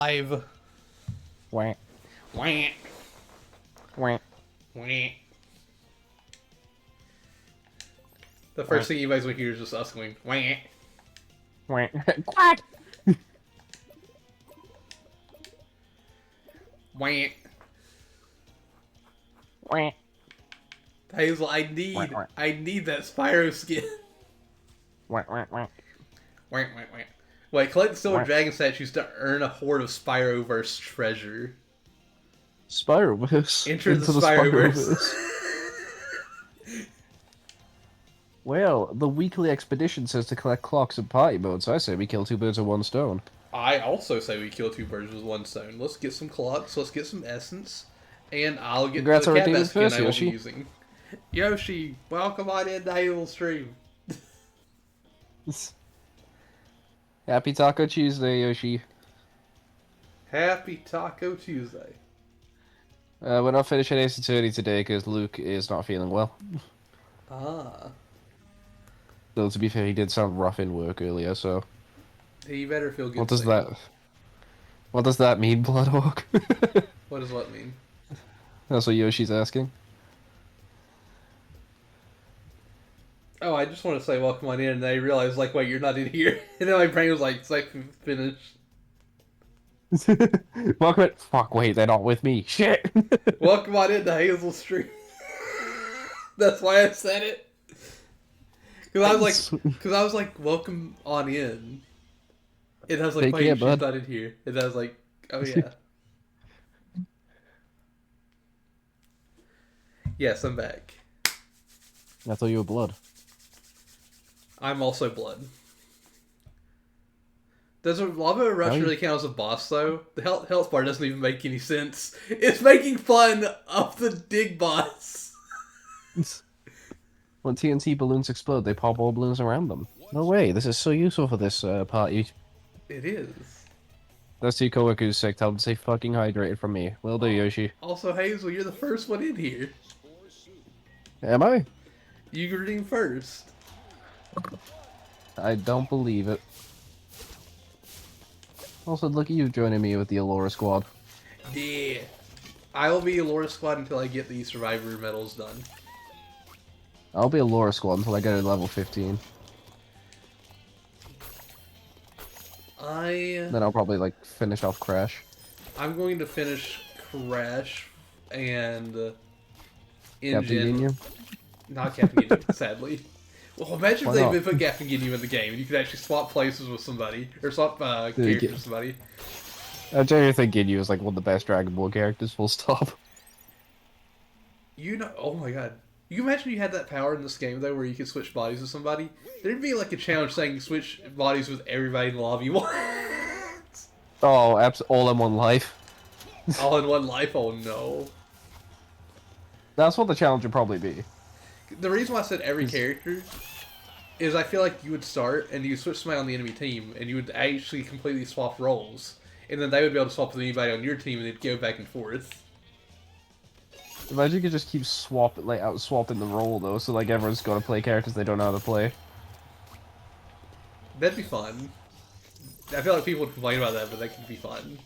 Live. Wah, Wah, wah, wah. The wah, first thing you guys will hear is just us going, wah, wah. Quack! wah. Wah, Hazel, I wah, need, wah, I need that Spyro skin. wah, wah, wah, Wah, wah, wah. Wait, collect silver wah. dragon statues to earn a horde of Spyroverse treasure. Spyroverse. Enter the Into the Spyroverse. Spyroverse. Well, the weekly expedition says to collect clocks and party modes. I say we kill two birds with one stone. I also say we kill two birds with one stone. Let's get some clocks, let's get some essence, and I'll get Congrats the on cat redeeming skin first, I will be Yoshi. using. Yoshi, welcome on into Hazel Stream. Happy Taco Tuesday, Yoshi. Happy Taco Tuesday. We're not finishing Ace Attorney today because Luke is not feeling well. Ah. Though to be fair, he did sound rough in work earlier, so... You better feel good. What does that... What does that mean, Bloodhawk? What does what mean? That's what Yoshi's asking. Oh, I just want to say welcome on in, and I realized, like, wait, you're not in here. And then my brain was like, it's like, finished. Welcome it. Fuck, wait, they're not with me. Shit! Welcome on into Hazel Stream. That's why I said it. Because I was like, welcome on in. And I was like, Take wait, care, she's bud. not in here. And I was like, oh yeah. Yes, I'm back. I thought you were blood. I'm also blood. Does a lava rush you- really count as a boss, though? The health bar doesn't even make any sense. It's making fun of the dig boss. When TNT balloons explode, they pop all balloons around them. No way, this is so useful for this party. It is. Those two coworkers sick, tell them to stay fucking hydrated from me. Will do, Yoshi. Also, Hazel, you're the first one in here. Am I? You redeemed first. I don't believe it. Also, look at you joining me with the Allura squad. Yeah. I will be Allura Squad until I get the Survivor medals done. I'll be Allura squad until I get to level 15. Then I'll probably, like, finish off Crash. I'm going to finish Crash and Captain Engine. Ginyu? Not Captain Ginyu, sadly. Well, imagine Why if not? they put Captain Ginyu in the game and you could actually swap places with somebody. Or swap characters with somebody. I genuinely think Ginyu is, like, one of the best Dragon Ball characters, full stop. You know, oh my god. You imagine you had that power in this game, though, where you could switch bodies with somebody? There'd be, like, a challenge saying switch bodies with everybody in the lobby once. Oh, all in one life. All in one life? Oh no. That's what the challenge would probably be. The reason why I said every character is I feel like you would start and you switch somebody on the enemy team and you would actually completely swap roles. And then they would be able to swap with anybody on your team and they'd go back and forth. Imagine you could just keep out swapping the role though, so like everyone's got to play characters they don't know how to play. That'd be fun. I feel like people would complain about that, but that could be fun.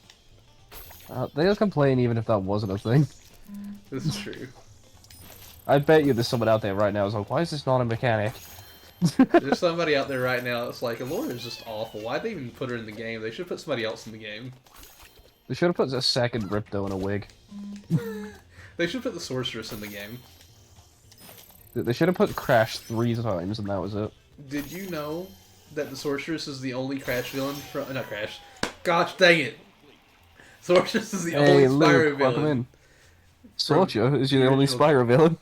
They just complain even if that wasn't a thing. This is true. I bet you there's someone out there right now who's like, why is this not a mechanic? There's somebody out there right now that's like, Allura is just awful. Why'd they even put her in the game? They should put somebody else in the game. They should have put a second Ripto in a wig. They should put the Sorceress in the game. They should have put Crash 3 times and that was it. Did you know that the Sorceress is the only Crash villain from... Not Crash. Gosh dang it! Sorceress is the only Spyro Luke, welcome villain. in. Sorcha, is the you the only original- Spyro villain?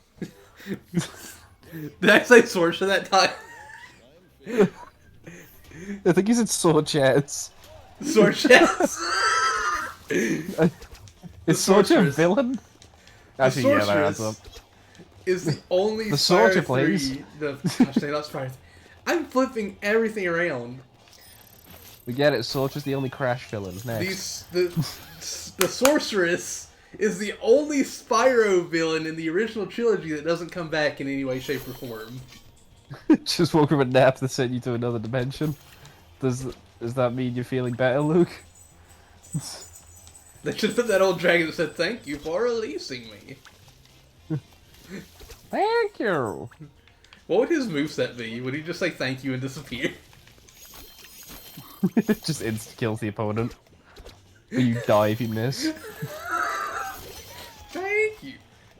Did I say Sorcha that time? I think he said Sorchets. Sorchess! Is Sorcha a Sorceress. villain? Actually, yeah, that adds Sorceress up. is the only The Spyro Sorcha, please. 3... Gosh dang, not Spyro. I'm flipping everything around. We get it, Sorcha's the only Crash villain. Next. The Sorceress is the only Spyro villain in the original trilogy that doesn't come back in any way, shape, or form. Just woke from a nap that sent you to another dimension. Does that mean you're feeling better, Luke? They should put that old dragon that said, "Thank you for releasing me." Thank you. What would his moveset be? Would he just say thank you and disappear? Just insta kills the opponent. Or you die if you miss. Thank you.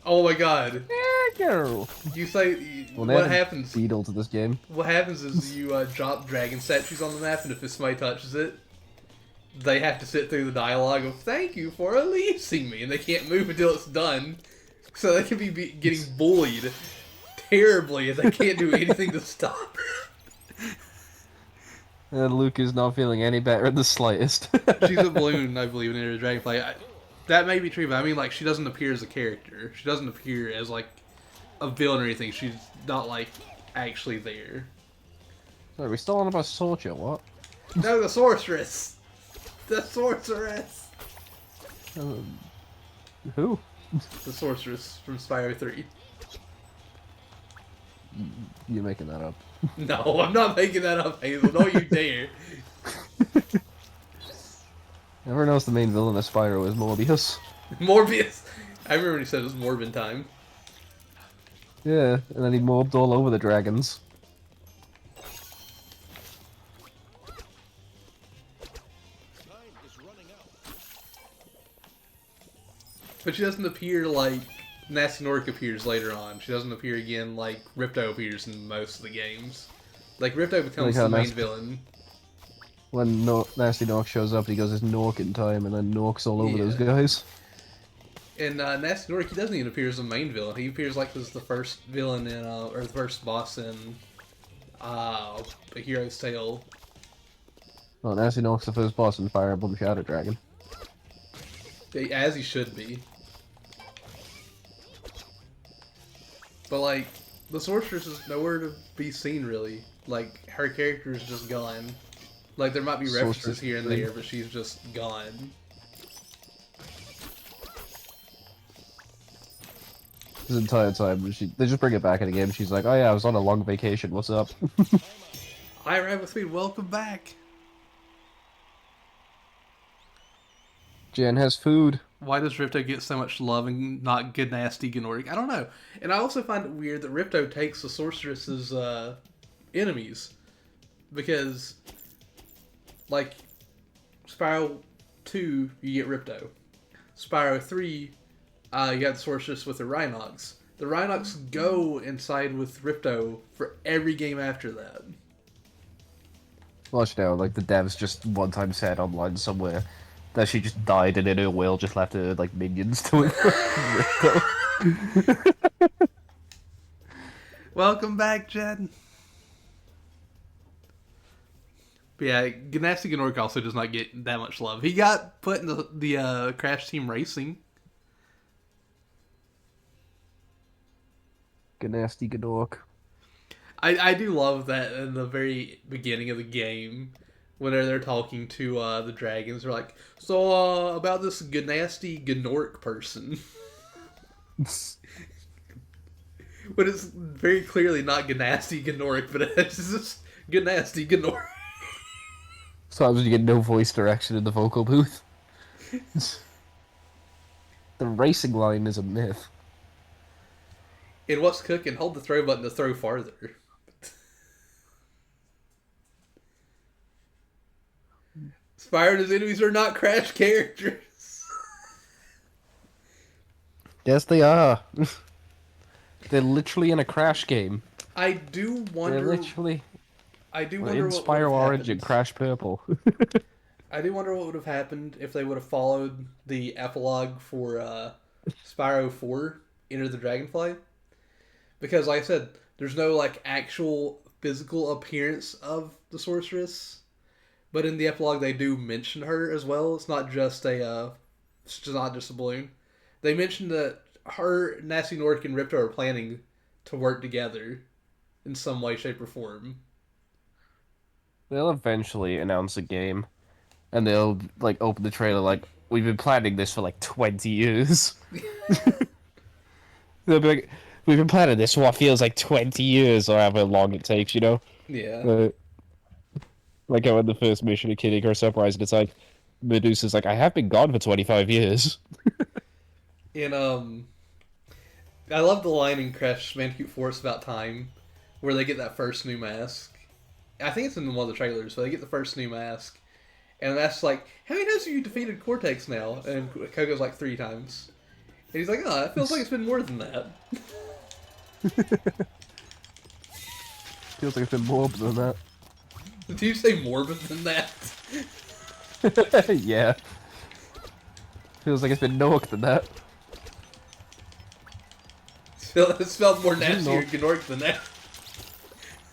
Oh my god. Thank you. You say Well, they what have a happens? Beetle to this game. What happens is you drop dragon statues on the map, and if somebody touches it, they have to sit through the dialogue of "Thank you for releasing me," and they can't move until it's done. So they can be getting bullied terribly, and they can't do anything to stop it. And Luke is not feeling any better in the slightest. She's a balloon, I believe, in Enter the Dragonfly. That may be true, but I mean, like, she doesn't appear as a character. She doesn't appear as, like, a villain or anything. She's not, like, actually there. Sorry, we still on about Sorcha, what? No, the sorceress! The sorceress! Who? The sorceress from Spyro 3. You're making that up. No, I'm not making that up, Hazel. Don't you dare. Everyone knows the main villain of Spyro is Morbius. Morbius! I remember when he said it was Morbin time. Yeah, and then he morbed all over the dragons. But she doesn't appear like Nasty Nork appears later on. She doesn't appear again like Ripto appears in most of the games. Like, Ripto becomes the main villain. When Nasty Nork shows up, he goes, "It's Nork in time," and then Nork's all over those guys. And Nasty Nork, he doesn't even appear as the main villain. He appears like as the first villain in, or the first boss in, A Hero's Tale. Well, Nasty Nork's the first boss in Fire Emblem Shadow Dragon. As he should be. But, like, the sorceress is nowhere to be seen, really. Like, her character is just gone. Like, there might be references here and there, but she's just gone. This entire time, they just bring it back in the game. She's like, "Oh yeah, I was on a long vacation. What's up?" Hi, Rabbit Speed, welcome back. Jen has food. Why does Ripto get so much love and not good nasty Gnorg? I don't know. And I also find it weird that Ripto takes the sorceress's enemies. Because, like, Spyro 2, you get Ripto. Spyro 3, you got the sorceress with the Rhinox. The Rhinox go inside with Ripto for every game after that. Watch now, like the devs just one time said online somewhere that she just died and in her will just left her like minions to it. Ripto. Welcome back, Jen. But yeah, Nasty Gnorc also does not get that much love. He got put in the Crash Team Racing. Gnasty Gnorc. I do love that in the very beginning of the game, whenever they're talking to the dragons, they're like, "So about this Gnasty Gnorc person," but it's very clearly not Gnasty Gnorc, but it's just Gnasty Gnorc. Sometimes you get no voice direction in the vocal booth. The racing line is a myth. And what's cooking? Hold the throw button to throw farther. Spyro's enemies are not Crash characters. Yes, they are. They're literally in a Crash game. I do wonder. They're literally. I do wonder in what Spyro would have Orange and Crash Purple. I do wonder what would have happened if they would have followed the epilogue for Spyro 4, Enter the Dragonfly. Because, like I said, there's no like actual physical appearance of the sorceress, but in the epilogue they do mention her as well. It's not just a balloon. They mention that her, Nasty Nork, and Ripto are planning to work together in some way, shape, or form. They'll eventually announce a game, and they'll like open the trailer like, "We've been planning this for like 20 years." They'll be like, "We've been planning this for what feels like 20 years, or however long it takes," you know? Yeah. Like how in the first mission of Kid Icarus Uprising, it's like, Medusa's like, I have been gone for 25 years. In I love the line in Crash Bandicoot 4, It's About Time, where they get that first new mask. I think it's in one of the trailers, but they get the first new mask. And that's like, how many times have you defeated Cortex now? And Coco's like 3 times. And he's like, oh, it feels like it's been more than that. Feels like it's been more than that. Did you say morbid than that? Yeah. Feels like it's been Nork than that. It smelled more nasty or Nork. Gnork than that.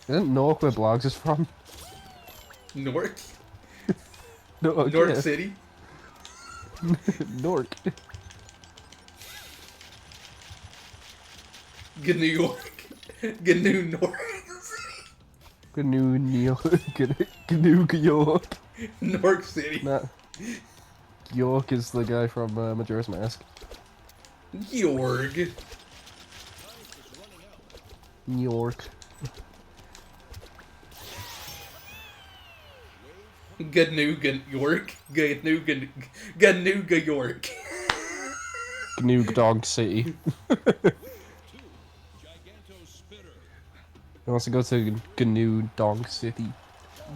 Isn't Nork where Blogs is from? Nork? Nork, Nork yeah. City? Nork. New York. New Nork. GNU New GNU York. Nork City. Nah. York is the guy from Majora's Mask. Yorg. New York. York. York. GNU Dog City. He wants to go to GNU Dog City.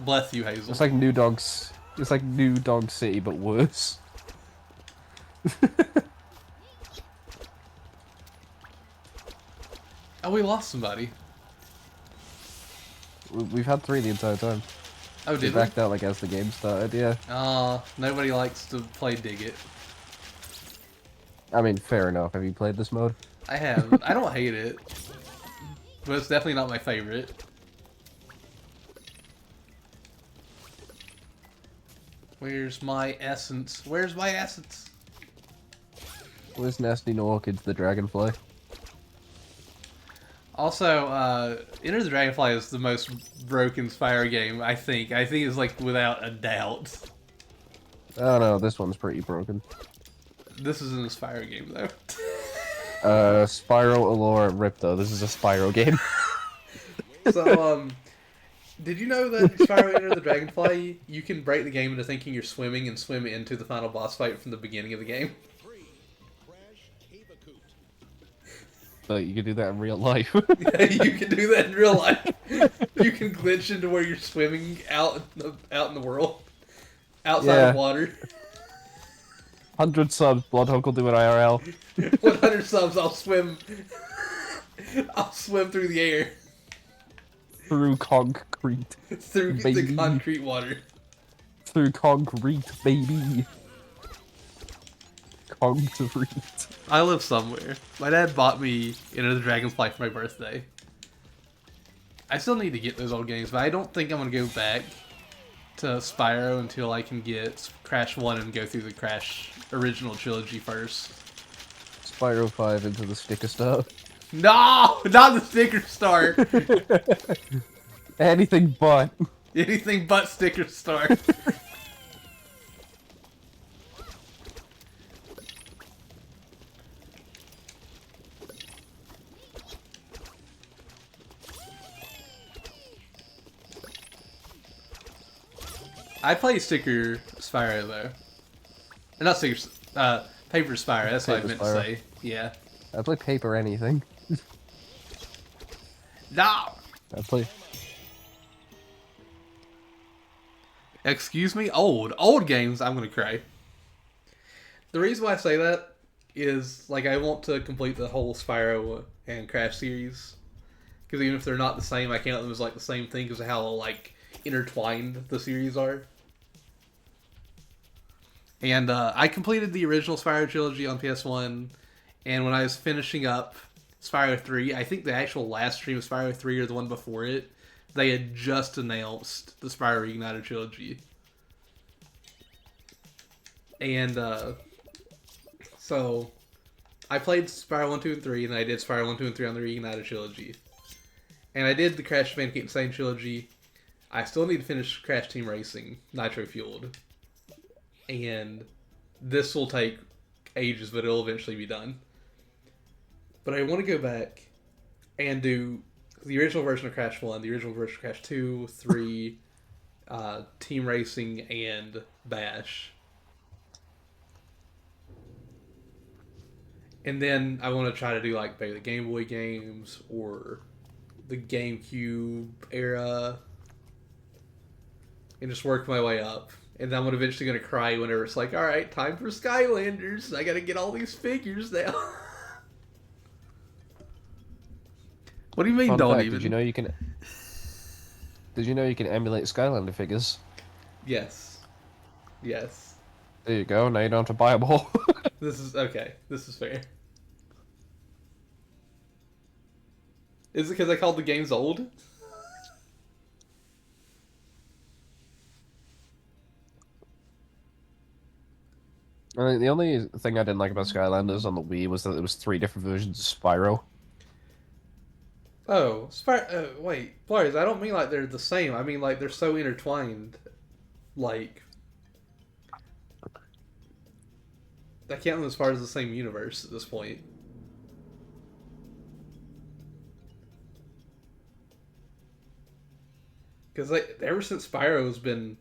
Bless you, Hazel. It's like New Dogs. It's like New Dog City, but worse. Oh, we lost somebody. We've had 3 the entire time. Oh, We did we? backed out like as the game started. Yeah. Nobody likes to play Dig It. I mean, fair enough. Have you played this mode? I have. I don't hate it. But it's definitely not my favorite. Where's my essence? Where's my essence? Where's Nasty Norkid's the Dragonfly? Also, Enter the Dragonfly is the most broken Spyro game, I think. I think it's like without a doubt. Oh no, this one's pretty broken. This isn't a Spyro game though. Spyro, Allure, Ripto. This is a Spyro game. So, did you know that Spyro Enter the Dragonfly, you can break the game into thinking you're swimming and swim into the final boss fight from the beginning of the game? But you can do that in real life. Yeah, you can do that in real life. You can glitch into where you're swimming out in the world, outside Yeah. of water. 100 subs, Bloodhawk will do it IRL. 100 subs, I'll swim. I'll swim through the air, Through concrete. through the Baby. concrete water. Through concrete, baby. Concrete. I live somewhere. My dad bought me Enter the Dragonfly for my birthday. I still need to get those old games, but I don't think I'm gonna go back to Spyro until I can get Crash 1 and go through the Crash original trilogy first. Spyro 5 into the sticker stuff. No! Not the sticker star! Anything but. Anything but sticker star. I play sticker Spyro though. Not sticker, paper Spyro, that's what I Paper meant Spyro. to say. Yeah. I play paper anything. No! I play. Excuse me? Old games, I'm gonna cry. The reason why I say that is, like, I want to complete the whole Spyro and Crash series. Because even if they're not the same, I count them as, like, the same thing because of how, like, intertwined the series are. And I completed the original Spyro trilogy on PS1, and when I was finishing up Spyro 3, I think the actual last stream of Spyro 3 or the one before it, they had just announced the Spyro Reignited trilogy. And so I played Spyro 1, 2, and 3, and then I did Spyro 1, 2, and 3 on the Reignited trilogy. And I did the Crash Bandicoot Insane trilogy. I still need to finish Crash Team Racing, Nitro Fueled. And this will take ages, but it'll eventually be done. But I want to go back and do the original version of Crash 1, the original version of Crash 2, 3, Team Racing, and Bash. And then I want to try to do like maybe the Game Boy games or the GameCube era, and just work my way up. And then I'm eventually gonna cry whenever it's like, all right, time for Skylanders. I gotta get all these figures now. What do you mean? Fun Don't fact, even? did you know you can? Did you know you can emulate Skylander figures? Yes. Yes. There you go. Now you don't have to buy them all. This is okay. This is fair. Is it because I called the games old? I mean, the only thing I didn't like about Skylanders on the Wii was that there was 3 different versions of Spyro. Oh, wait, Blars, I don't mean like they're the same. I mean like they're so intertwined. Like, I count them as part of the same universe at this point. Because like, ever since Spyro's been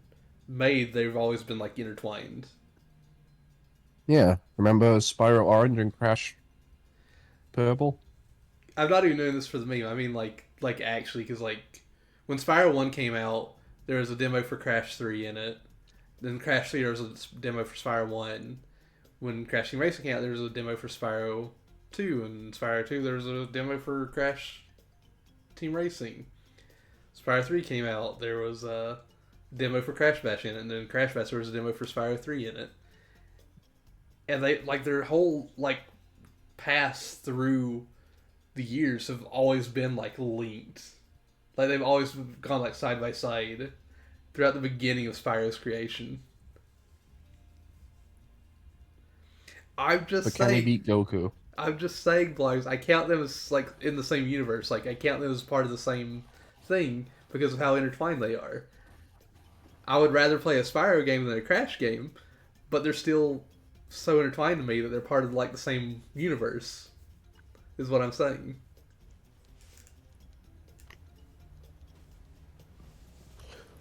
made, they've always been like intertwined. Yeah, remember Spyro Orange and Crash Purple? I'm not even doing this for the meme. I mean like actually, because like when Spyro 1 came out, there was a demo for Crash 3 in it. Then Crash 3 there was a demo for Spyro 1. When Crash Team Racing came out, there was a demo for Spyro 2, and Spyro 2 there was a demo for Crash Team Racing. Spyro 3 came out, there was a demo for Crash Bash in it, and then Crash Bash there was a demo for Spyro 3 in it. And they like their whole like pass through the years have always been like linked. Like they've always gone like side by side throughout the beginning of Spyro's creation. I'm just But can he saying. beat Goku? I'm just saying, Blows. I count them as like in the same universe. Like I count them as part of the same thing because of how intertwined they are. I would rather play a Spyro game than a Crash game, but they're still so intertwined to me that they're part of like the same universe. Is what I'm saying.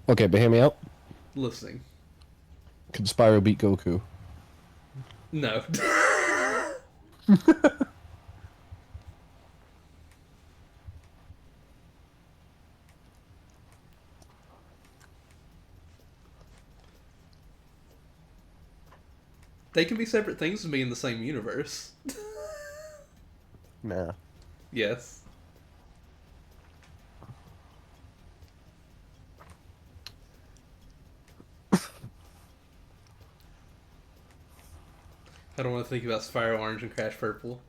Okay, but hear me out. Listening. Can Spyro beat Goku? No. They can be separate things and be in the same universe. Nah. Yes. I don't want to think about Spyro Orange and Crash Purple.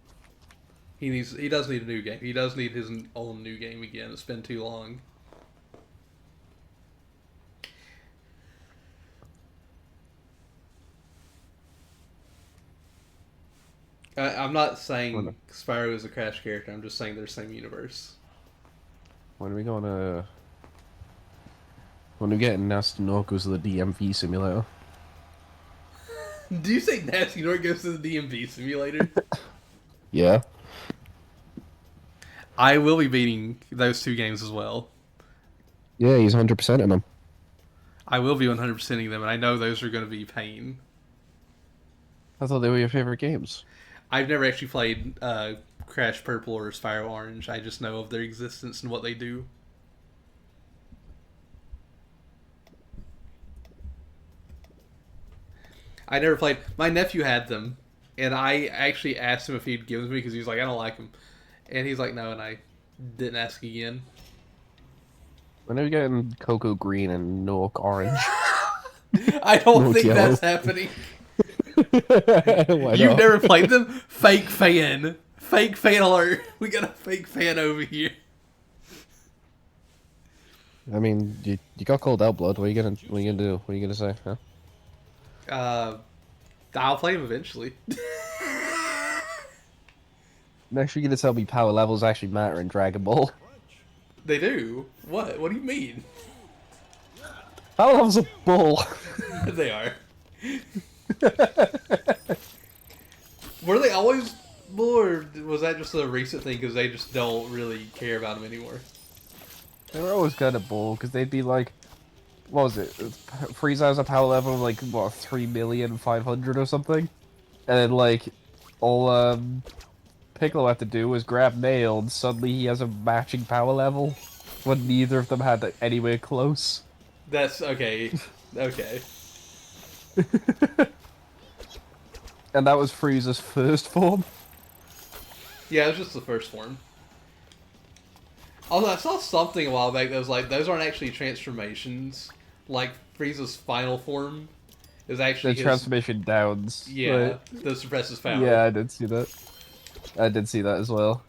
He does need a new game. He does need his own new game again. It's been too long. I'm not saying Spyro is a Crash character. I'm just saying they're the same universe. When are we gonna... When we get Nasty Nork goes to the DMV simulator? Do you say Nasty Nork goes to the DMV simulator? Yeah. I will be beating those two games as well. Yeah, he's 100% in them. I will be 100%ing them, and I know those are going to be pain. I thought they were your favorite games. I've never actually played Crash Purple or Spyro Orange. I just know of their existence and what they do. I never played. My nephew had them, and I actually asked him if he'd give them to me because he was like, I don't like them. And he's like, no, and I didn't ask again. When are we getting Cocoa Green and Nork Orange? I don't Nork think Yellow. that's happening. Why You've not? never played them? Fake fan. Fake fan alert. We got a fake fan over here. I mean, you got called out, Blood. What are you gonna do? What are you gonna say, huh? I'll play them eventually. Next, you're gonna tell me power levels actually matter in Dragon Ball. They do. What? What do you mean? Power levels are bull. They are. Were they always bull, or was that just a recent thing because they just don't really care about them anymore? They were always kind of bull because they'd be like, what was it? Frieza has a power level of like what 3,500,000 or something, and then like All Piccolo had to do was grab Nail, and suddenly he has a matching power level, when neither of them had anywhere close. That's okay. Okay. And that was Frieza's first form. Yeah, it was just the first form. Although I saw something a while back that was like, those aren't actually transformations. Like, Frieza's final form is actually The his... transformation downs. Yeah, Right? that suppresses power. Yeah, I did see that. I did see that as well.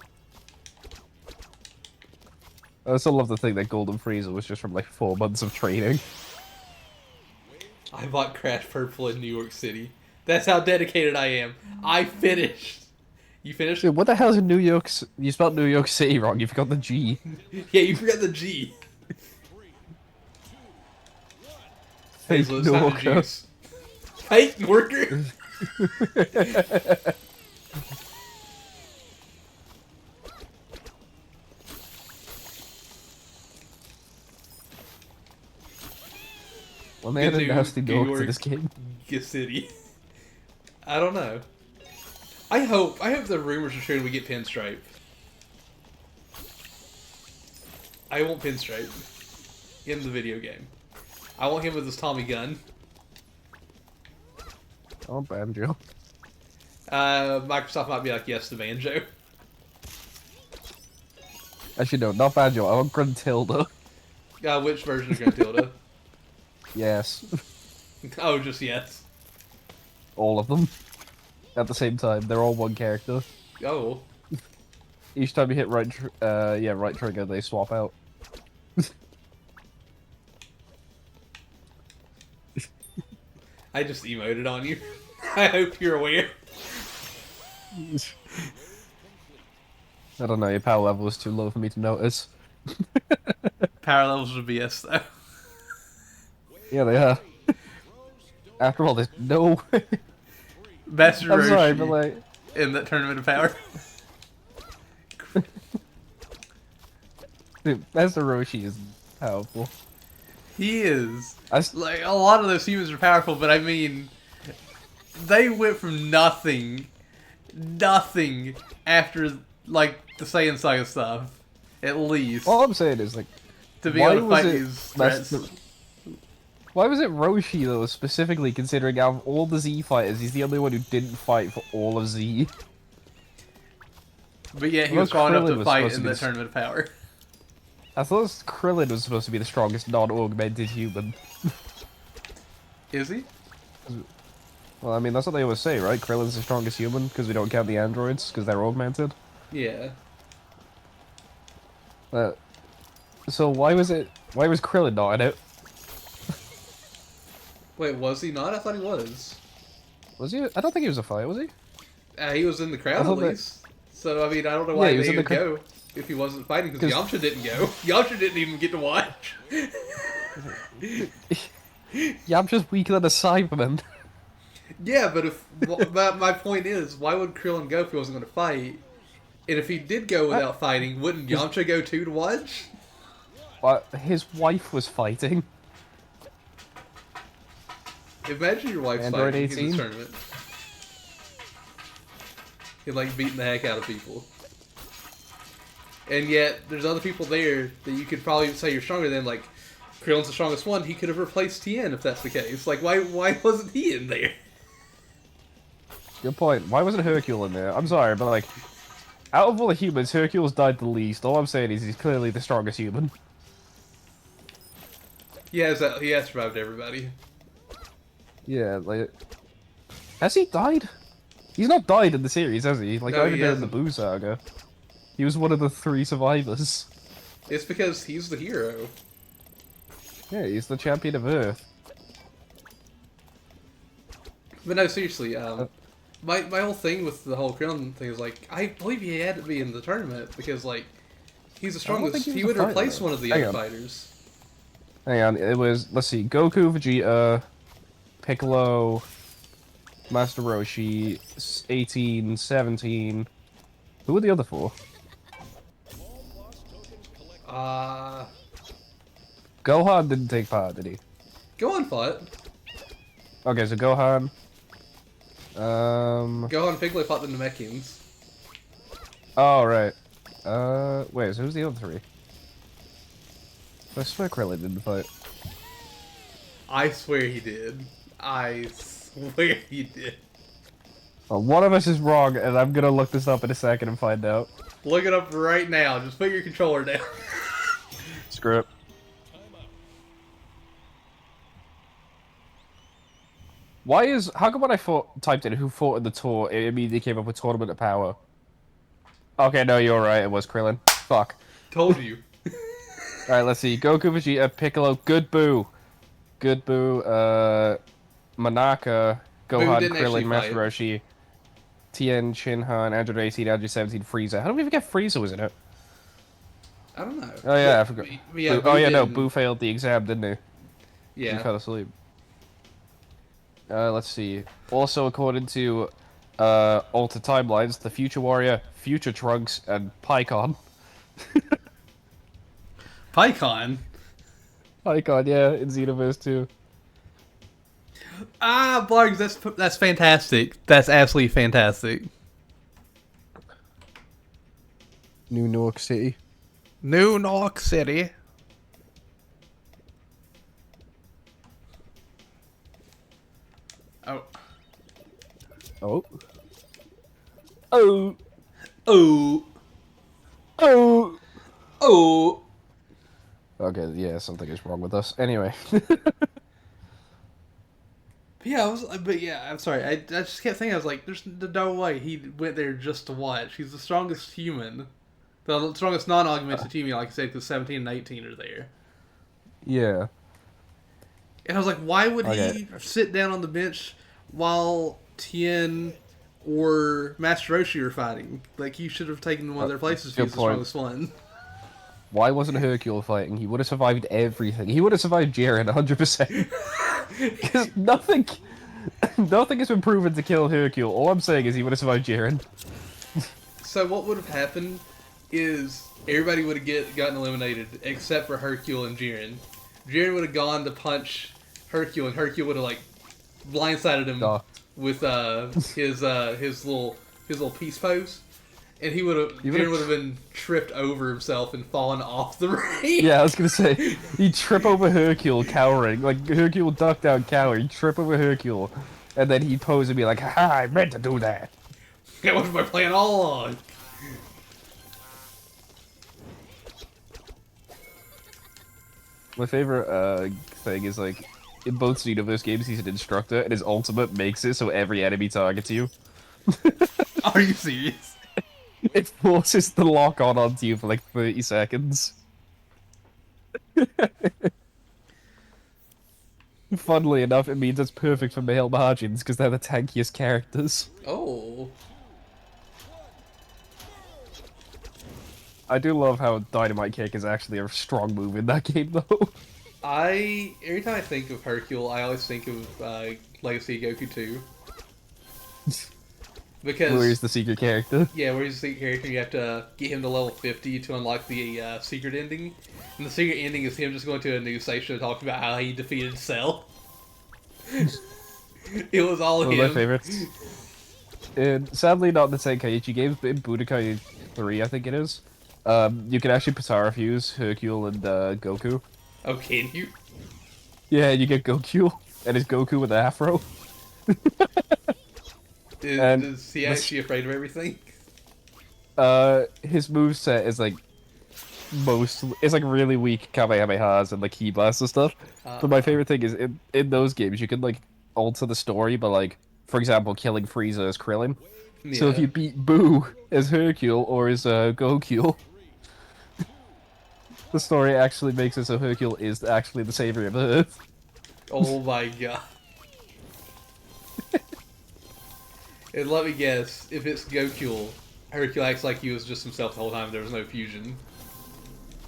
I also love the thing that Golden Frieza was just from like 4 months of training. I bought Crash Purple in New York City. That's how dedicated I am. I finished. You finished? Dude, what the hell is New York? You spelled New York City wrong. You forgot the G. Yeah, you forgot the G. Fake Hazel, it's time to Norco. juice. Fake worker. Well, they had a New nasty dog York to this game. City. I don't know. I hope the rumors are true and we get Pinstripe. I want Pinstripe in the video game. I want him with his Tommy gun. Oh, Banjo. Microsoft might be like, yes, the Banjo. Actually, no, not Banjo. I want Gruntilda. Which version of Gruntilda? Yes. Oh, just yes. All of them. At the same time. They're all one character. Oh. Each time you hit right trigger, they swap out. I just emoted on you. I hope you're aware. I don't know, your power level was too low for me to notice. Power levels would be S, though. Yeah, they are. After all, there's no... Master I'm sorry, Roshi but like... in that Tournament of Power. Dude, Master Roshi is powerful. He is. I Like, a lot of those humans are powerful, but I mean, they went from nothing after, like, the Saiyan Saga stuff, at least, all I'm saying is, like, to be why able to was fight it these threats. why was it Roshi, though, specifically, considering out of all the Z fighters, he's the only one who didn't fight for all of Z? But yeah, he Well, was strong enough Krillin to was fight supposed to in be the the- Tournament of Power. I thought Krillin was supposed to be the strongest non-augmented human. Is he? Well, I mean, that's what they always say, right? Krillin's the strongest human, because we don't count the androids, because they're augmented. Yeah. So why was Krillin not in it? Wait, was he not? I thought he was. Was he? I don't think he was a fighter, was he? He was in the I crowd at thought that- least. So, I mean, I don't know Yeah, why he was they in the would go if he wasn't fighting, because 'Cause- Yamcha didn't go. Yamcha didn't even get to watch. Yamcha's weaker than a Cyberman. Yeah, but my point is, why would Krillin go if he wasn't going to fight? And if he did go without fighting, wouldn't Yamcha go too to watch? His wife was fighting. Imagine your wife's Android fighting in 18? this tournament. And like beating the heck out of people. And yet, there's other people there that you could probably say you're stronger than, like, Krillin's the strongest one, he could have replaced Tien if that's the case. Like, why wasn't he in there? Good point. Why wasn't Hercule in there? I'm sorry, but like, out of all the humans, Hercule's died the least. All I'm saying is he's clearly the strongest human. He has survived everybody. Yeah, like, has he died? He's not died in the series, has he? Like, No, not even he during the hasn't. Boo Saga. He was one of the 3 survivors. It's because he's the hero. Yeah, he's the champion of Earth. But no, seriously, my whole thing with the whole Krillin thing is, like, I believe he had to be in the tournament because, like, he's the I don't think strongest. he He was would a fighter, replace though. one of the Hang other on. fighters. Hang on, it was, let's see, Goku, Vegeta, Piccolo, Master Roshi, 18, 17. Who were the other 4? Gohan didn't take part, did he? Go on, fight. Okay, so Gohan, Gohan and Piccolo fought the Namekians. Oh, right. Wait, so who's the other three? I swear Krillin didn't fight. I swear he did. I swear he did. Well, one of us is wrong, and I'm gonna look this up in a second and find out. Look it up right now. Just put your controller down. Screw it. How come when I typed in who fought in the tour, it immediately came up with Tournament of Power? Okay, no, you're right, it was Krillin. Fuck. Told you. Alright, let's see. Goku, Vegeta, Piccolo, Good Boo. Good Boo, Manaka, Gohan, didn't actually Krillin, Master fight. Roshi, Tien, Shinhan, Android 18, Android 17, Frieza. How do we even get Frieza was in it? I don't know. Oh yeah, I forgot. Yeah, Oh yeah, no, didn't. Boo failed the exam, didn't he? He Yeah. fell asleep. Let's see. Also, according to Alter Timelines, the Future Warrior, Future Trunks, and Pycon. Pycon. Pycon, yeah, in Xenoverse 2. Ah, Blargs, that's fantastic. That's absolutely fantastic. New York City. New York City. Oh. Oh. Oh. Oh. Oh. Oh. Okay, yeah, something is wrong with us. Anyway. But yeah, I'm sorry. I just kept thinking, I was like, there's no way he went there just to watch. He's the strongest human. The strongest non-augmented human, like I said, because 17 and 18 are there. Yeah. And I was like, why would Okay. he sit down on the bench while Tien or Master Roshi are fighting? Like, he should have taken one of their places if Good he's the point. strongest one. Why wasn't Hercule fighting? He would have survived everything. He would have survived Jiren 100%. Because nothing has been proven to kill Hercule. All I'm saying is he would have survived Jiren. So what would have happened is everybody would have gotten eliminated except for Hercule and Jiren. Jiren would have gone to punch Hercule, and Hercule would have like blindsided him Duh. with his little peace pose, and Jiren would have been tripped over himself and fallen off the ring. Yeah, I was gonna say, he'd trip over Hercule cowering. Like, Hercule duck down cower, he'd trip over Hercule, and then he'd pose and be like, haha, I meant to do that. That was my plan all along. My favorite thing is, like, in both Xenoverse games, he's an instructor, and his ultimate makes it so every enemy targets you. Are you serious? It forces the lock on onto you for like 30 seconds. Funnily enough, it means it's perfect for male margins because they're the tankiest characters. Oh. I do love how Dynamite Kick is actually a strong move in that game, though. Every time I think of Hercule, I always think of Legacy Goku 2. Because Where he's the secret character. yeah, where he's the secret character, you have to get him to level 50 to unlock the secret ending. And the secret ending is him just going to a news station talking about how he defeated Cell. It was all One him. of my favorites. And sadly, not in the Tenkaichi games, but in Budokai 3, I think it is. You can actually Patara fuse Hercule and Goku. Oh, can you? Yeah, you get Goku, and it's Goku with an afro. And Is he actually afraid of everything? His moveset is like it's like really weak Kamehamehas and like Ki Blasts and stuff. But my favorite thing is in those games you can like alter the story by like, for example, killing Frieza as Krillin. Yeah. So if you beat Boo as Hercule or as Goku, the story actually makes it so Hercule is actually the savior of Earth. Oh my god. And let me guess, if it's Goku, Hercule acts like he was just himself the whole time, there was no fusion.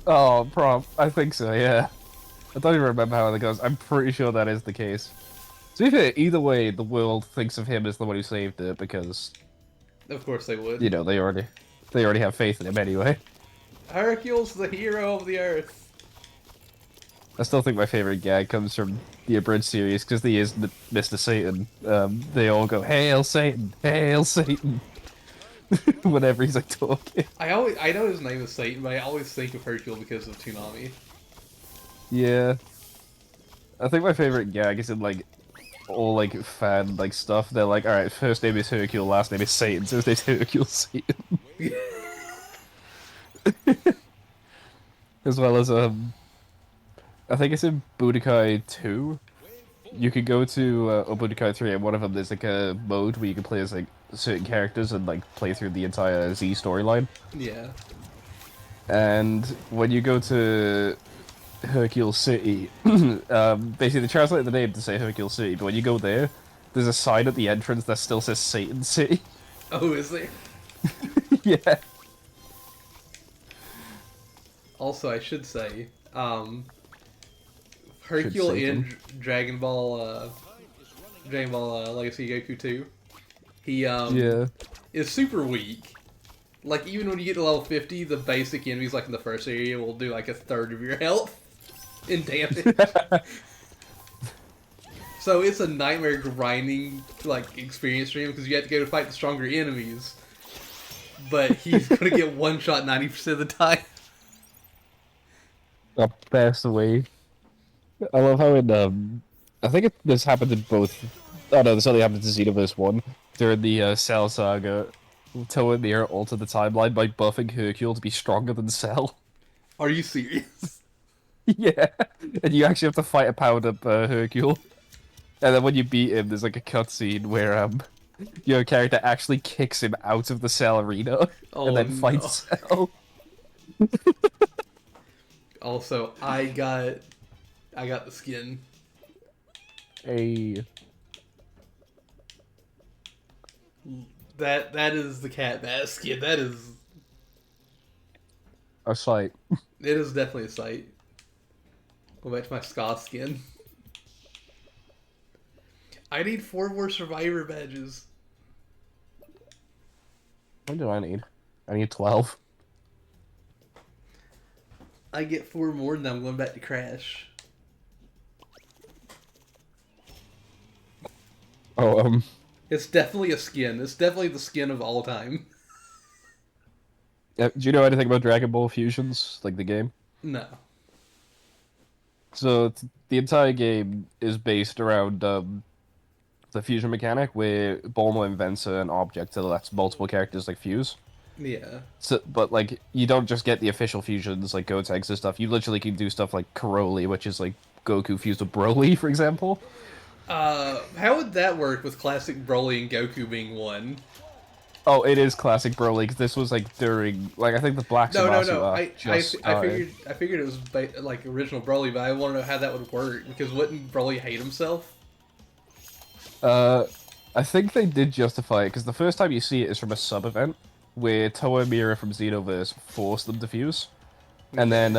Oh, I think so, yeah. I don't even remember how it goes. I'm pretty sure that is the case. To be fair, either way, the world thinks of him as the one who saved it because, Of course they would. you know, they already have faith in him anyway. Hercule's the hero of the earth. I still think my favorite gag comes from the abridged series because he is Mr. Satan. They all go, "Hail Satan! Hail Satan!" whenever he's like talking. I know his name is Satan, but I always think of Hercule because of Toonami. Yeah, I think my favorite gag is in like all like fan like stuff. They're like, "All right, first name is Hercule, last name is Satan, so his name's Hercule Satan." As well as I think it's in Budokai 2. You could go to Budokai 3, and one of them there's like a mode where you can play as like certain characters and like play through the entire Z storyline. Yeah. And when you go to Hercule City, basically they translate the name to say Hercule City, but when you go there, there's a sign at the entrance that still says Satan City. Oh, is there? Yeah. Also, I should say, Hercule in Dragon Ball Legacy Goku 2, he is super weak. Like, even when you get to level 50, the basic enemies, like in the first area, will do like a third of your health in damage. So it's a nightmare grinding, like, experience for him, because you have to go to fight the stronger enemies. But he's gonna get one-shot 90% of the time. The best way. I love how in I think this happened in both. Oh no, this only happened in Xenoverse 1 during the Cell Saga. Toa and Mira alter the timeline by buffing Hercule to be stronger than Cell. Are you serious? Yeah, and you actually have to fight a powered up Hercule. And then when you beat him, there's like a cutscene where your character actually kicks him out of the Cell arena and then fights Cell. Also, I got the skin. Hey. That is the cat bass skin. That is A sight. it is definitely a sight. Go back to my Ska skin. I need 4 more Survivor badges. What do I need? I need 12. I get 4 more and I'm going back to Crash. Oh, It's definitely a skin. It's definitely the skin of all time. do you know anything about Dragon Ball Fusions, like the game? No. So the entire game is based around the fusion mechanic, where Bulma invents an object that lets multiple characters like fuse. Yeah. So, but like you don't just get the official fusions like Gotenks and stuff. You literally can do stuff like Karoli, which is like Goku fused with Broly, for example. How would that work with classic Broly and Goku being one? Oh, it is classic Broly because this was like during like I think the Black No. I figured it was like original Broly, but I want to know how that would work because wouldn't Broly hate himself? I think they did justify it because the first time you see it is from a sub event where Toa and Mira from Xenoverse forced them to fuse, and then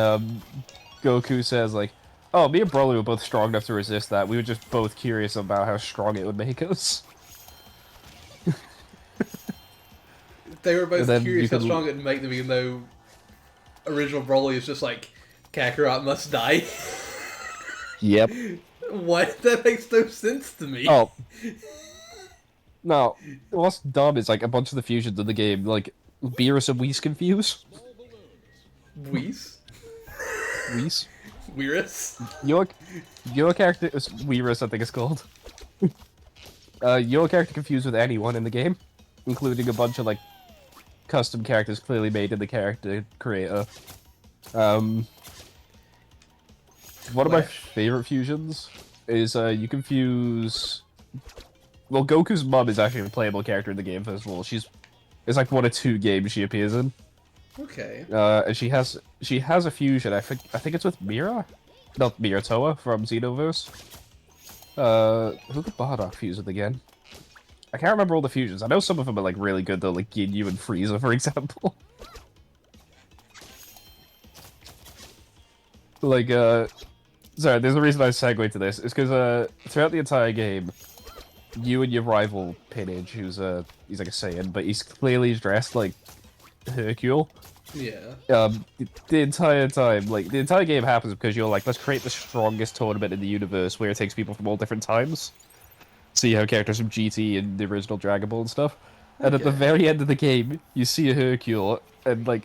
Goku says like, "Oh, me and Broly were both strong enough to resist that. We were just both curious about how strong it would make us." They were both curious how strong it would make them, even though original Broly is just like, Kakarot must die. Yep. What? That makes no sense to me. Oh. No, what's dumb is like a bunch of the fusions in the game, like Beerus and Whis confuse. Whis? Whis? Whirus? Your character is Whirus, I think it's called. Your character confused with anyone in the game, including a bunch of like custom characters clearly made in the character creator. One of my favorite fusions is you can fuse. Well, Goku's mom is actually a playable character in the game. First of all, it's like 1 or 2 games she appears in. Okay. And she has a fusion. I think it's with Mira, not Mira, Toa from Xenoverse. Who could Bardock fuse with again? I can't remember all the fusions. I know some of them are like really good though, like Ginyu and Frieza, for example. Like sorry, there's a reason I segue to this. It's because throughout the entire game, you and your rival Pinage, he's like a Saiyan, but he's clearly dressed like Hercule. Yeah. The entire time, like, the entire game happens because you're like, let's create the strongest tournament in the universe where it takes people from all different times. So you have characters from GT and the original Dragon Ball and stuff. And at the Okay. very end of the game, you see a Hercule, and, like,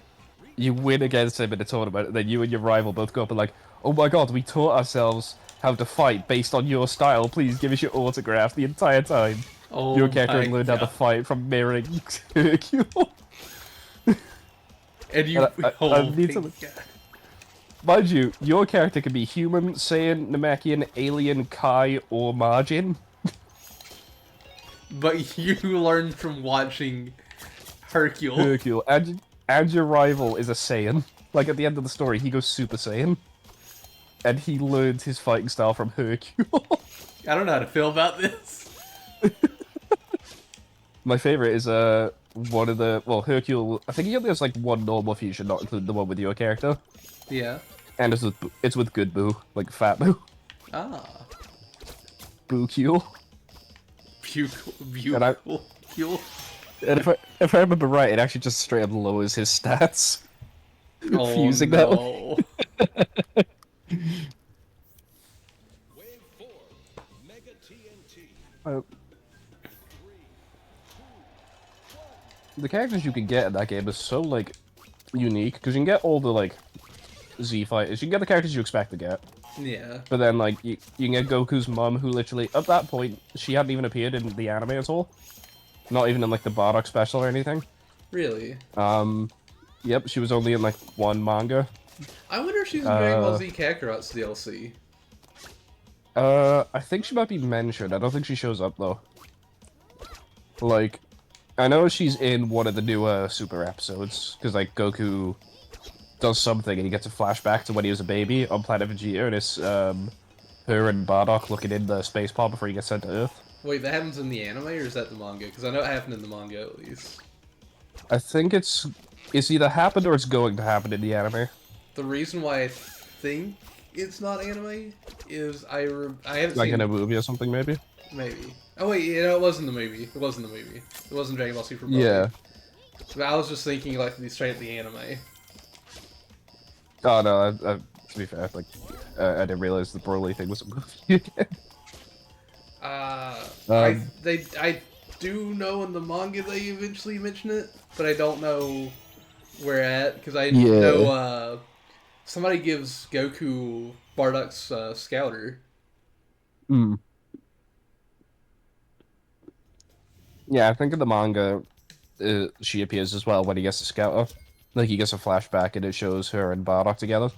you win against him in a tournament, and then you and your rival both go up and like, oh my god, we taught ourselves how to fight based on your style, please give us your autograph the entire time. Your Oh character my had learned how to god. fight from mirroring Hercule. And you. I Oh need my to... god. Mind you, your character can be human, Saiyan, Namekian, Alien, Kai, or Margin. But you learned from watching Hercule. Hercule, and your rival is a Saiyan. Like, at the end of the story, he goes Super Saiyan. And he learned his fighting style from Hercule. I don't know how to feel about this. My favorite is one of the Hercule. I think he only has like one normal fusion, not including the one with your character, Yeah. and it's with Good Boo, like Fat Boo, Ah. Boo-cule. And I- Beautiful. And if I remember right, it actually just straight up lowers his stats. Oh Fusing that way. no. Wave 4, Mega TNT. The characters you can get in that game is so like unique because you can get all the like Z fighters. You can get the characters you expect to get. Yeah. But then, like, you can get Goku's mom, who literally, at that point, she hadn't even appeared in the anime at all. Not even in, like, the Bardock special or anything. Really. Yep, she was only in, like, one manga. I wonder if she's in Dragon Ball Z Kakarot's DLC. I think she might be mentioned. I don't think she shows up, though. Like, I know she's in one of the newer Super episodes, because, like, Goku does something and he gets a flashback to when he was a baby on planet Vegeta, and it's, her and Bardock looking in the space pod before he gets sent to Earth. Wait, that happens in the anime or is that the manga? Because I know it happened in the manga at least. I think it's either happened or it's going to happen in the anime. The reason why I think it's not anime is I haven't Like seen in a movie or something, maybe? maybe. Oh wait, you know, it was in the movie. It was in the movie. It wasn't Dragon Ball Super Broly. Yeah. But I was just thinking like straight at the anime. Oh, no, to be fair, like, I didn't realize the Broly thing was a movie again. I do know in the manga they eventually mention it, but I don't know where at because I know somebody gives Goku Bardock's scouter. Hmm. Yeah, I think in the manga, she appears as well when he gets the scouter. Like, he gets a flashback and it shows her and Bardock together.